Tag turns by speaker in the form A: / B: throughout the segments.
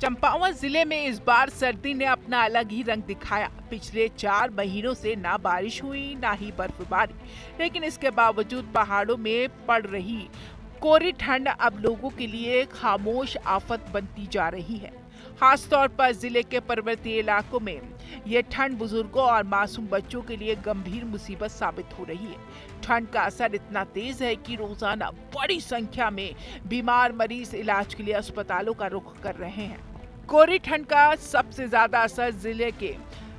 A: चंपावत जिले में इस बार सर्दी ने अपना अलग ही रंग दिखाया। पिछले 4 महीनों से ना बारिश हुई ना ही बर्फबारी, लेकिन इसके बावजूद पहाड़ों में पड़ रही कोरी ठंड अब लोगों के लिए खामोश आफत बनती जा रही है। खासतौर पर जिले के पर्वतीय इलाकों में ये ठंड बुजुर्गों और मासूम बच्चों के लिए गंभीर मुसीबत साबित हो रही है। ठंड का असर इतना तेज है कि रोजाना बड़ी संख्या में बीमार मरीज इलाज के लिए अस्पतालों का रुख कर रहे हैं। कोरी ठंड का सबसे ज्यादा असर जिले के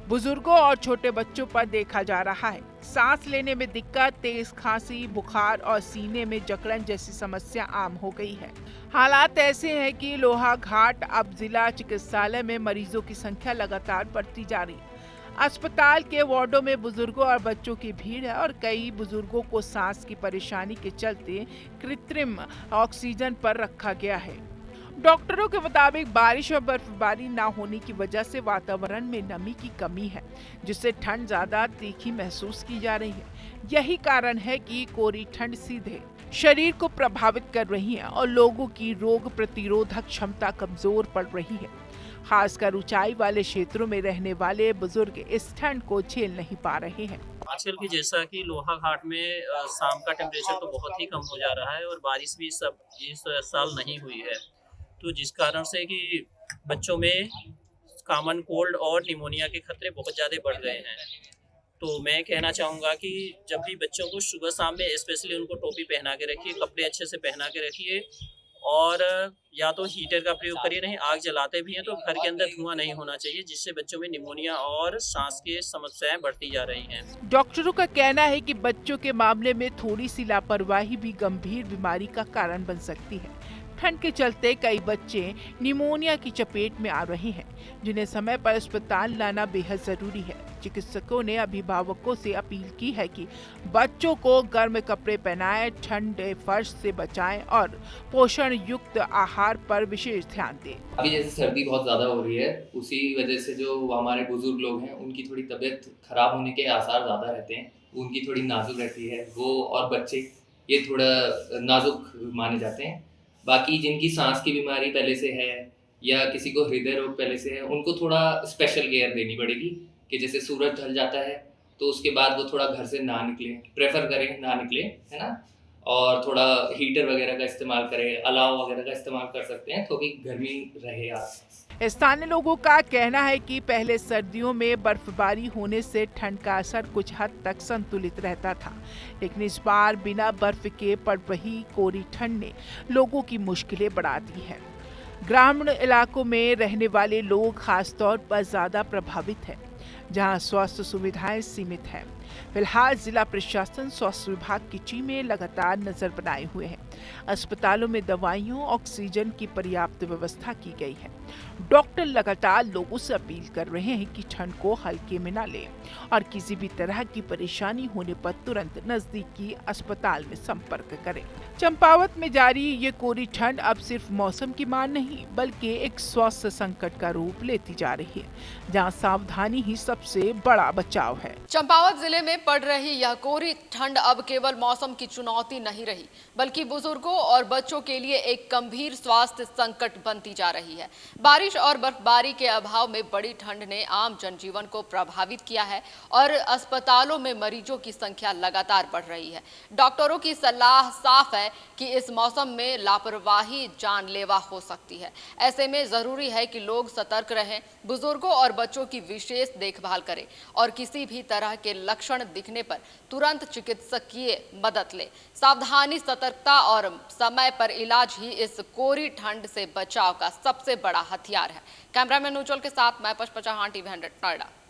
A: बुजुर्गों और छोटे बच्चों पर देखा जा रहा है। सांस लेने में दिक्कत, तेज खांसी, बुखार और सीने में जकड़न जैसी समस्या आम हो गई है। हालात ऐसे हैं कि लोहाघाट अब जिला चिकित्सालय में मरीजों की संख्या लगातार बढ़ती जा रही है। अस्पताल के वार्डों में बुजुर्गों और बच्चों की भीड़ है और कई बुजुर्गों को सांस की परेशानी के चलते कृत्रिम ऑक्सीजन पर रखा गया है। डॉक्टरों के मुताबिक बारिश और बर्फबारी न होने की वजह से वातावरण में नमी की कमी है, जिससे ठंड ज्यादा तीखी महसूस की जा रही है। यही कारण है कि कोरी ठंड सीधे शरीर को प्रभावित कर रही है और लोगों की रोग प्रतिरोधक क्षमता कमजोर पड़ रही है। खासकर ऊंचाई वाले क्षेत्रों में रहने वाले बुजुर्ग इस ठंड को झेल नहीं पा रहे हैं।
B: आजकल की जैसा कि लोहाघाट में शाम का टेम्परेचर तो बहुत ही कम हो जा रहा है और बारिश भी इस साल नहीं हुई है, तो जिस कारण से कि बच्चों में कॉमन कोल्ड और निमोनिया के खतरे बहुत ज़्यादा बढ़ गए हैं। तो मैं कहना चाहूँगा कि जब भी बच्चों को सुबह शाम में स्पेशली उनको टोपी पहना के रखिए, कपड़े अच्छे से पहना के रखिए और या तो हीटर का प्रयोग करिए, नहीं आग जलाते भी हैं तो घर के अंदर धुआं नहीं होना चाहिए, जिससे बच्चों में निमोनिया और सांस की समस्याएं बढ़ती जा रही हैं।
A: डॉक्टरों का कहना है कि बच्चों के मामले में थोड़ी सी लापरवाही भी गंभीर बीमारी का कारण बन सकती है। ठंड के चलते कई बच्चे निमोनिया की चपेट में आ रहे हैं, जिन्हें समय पर अस्पताल लाना बेहद जरूरी है। चिकित्सकों ने अभिभावकों से अपील की है कि बच्चों को गर्म कपड़े पहनाएं, ठंडे फर्श से बचाएं और पोषण युक्त आहार पर विशेष ध्यान दें।
C: अभी जैसे सर्दी बहुत ज़्यादा हो रही है, उसी वजह से जो हमारे बुजुर्ग लोग हैं उनकी थोड़ी तबीयत खराब होने के आसार ज़्यादा रहते हैं, उनकी थोड़ी नाजुक रहती है वो, और बच्चे ये थोड़ा नाजुक माने जाते हैं। बाकी जिनकी सांस की बीमारी पहले से है या किसी को हृदय रोग पहले से है, उनको थोड़ा स्पेशल केयर देनी पड़ेगी कि जैसे सूरज ढल जाता है तो उसके बाद वो थोड़ा घर से ना निकले, प्रेफर करें ना निकले, है ना, और थोड़ा हीटर वगैरह का इस्तेमाल करें, अलाव वगैरह का इस्तेमाल कर सकते हैं तो भी गर्मी रहे आसपास।
A: स्थानीय लोगों का कहना है कि पहले सर्दियों में बर्फबारी होने से ठंड का असर कुछ हद तक संतुलित रहता था, लेकिन इस बार बिना बर्फ के पड़ रही कोरी ठंड ने लोगों की मुश्किलें बढ़ा दी है। ग्रामीण इलाकों में रहने वाले लोग खासतौर पर ज्यादा प्रभावित हैं, जहां स्वास्थ्य सुविधाएं सीमित हैं। फिलहाल जिला प्रशासन स्वास्थ्य विभाग की टीमें लगातार नजर बनाए हुए हैं। अस्पतालों में दवाइयों, ऑक्सीजन की पर्याप्त व्यवस्था की गई है। डॉक्टर लगातार लोगों से अपील कर रहे हैं कि ठंड को हल्के में न लें और किसी भी तरह की परेशानी होने पर तुरंत नजदीकी अस्पताल में संपर्क करें। चंपावत में जारी ये कोरी ठंड अब सिर्फ मौसम की मार नहीं, बल्कि एक स्वास्थ्य संकट का रूप लेती जा रही है, जहां सावधानी ही सबसे बड़ा बचाव है।
D: चंपावत जिले में पड़ रही यह कोरी ठंड अब केवल मौसम की चुनौती नहीं रही, बल्कि बुजुर्गों और बच्चों के लिए एक गंभीर स्वास्थ्य संकट बनती जा रही है। बारिश और बर्फबारी के अभाव में बड़ी ठंड ने आम जनजीवन को प्रभावित किया है और अस्पतालों में मरीजों की संख्या लगातार बढ़ रही है। डॉक्टरों की सलाह साफ है कि इस मौसम में लापरवाही जानलेवा हो सकती है। ऐसे में जरूरी है कि लोग सतर्क रहें, बुजुर्गों और बच्चों की विशेष देखभाल करें और किसी भी तरह के लक्षण दिखने पर तुरंत चिकित्सकीय मदद लें। सावधानी, सतर्कता और समय पर इलाज ही इस कोरी ठंड से बचाव का सबसे बड़ा हथियार है। कैमरामैन उज्जवल के साथ मैं पुष्पा चौहान, TV 100 नोएडा।